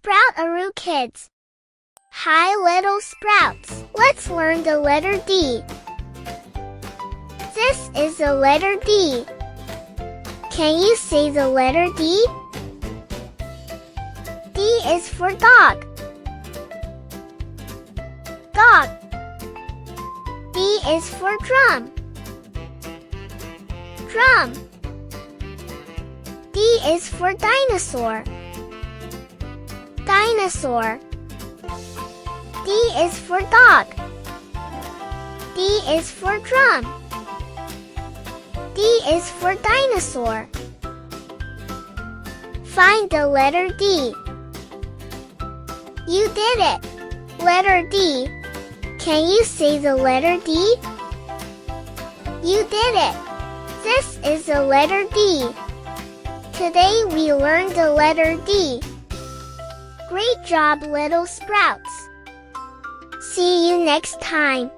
Sproutaroo Kids. Hi little sprouts, let's learn the letter D. This is the letter D. Can you say the letter D? D is for dog. Dog. D is for drum. Drum. D is for dinosaur. Dinosaur. D is for dog. D is for drum. D is for dinosaur. Find the letter D. You did it! Letter D. Can you say the letter D? You did it! This is the letter D. Today we learned the letter D. Great job, little sprouts! See you next time.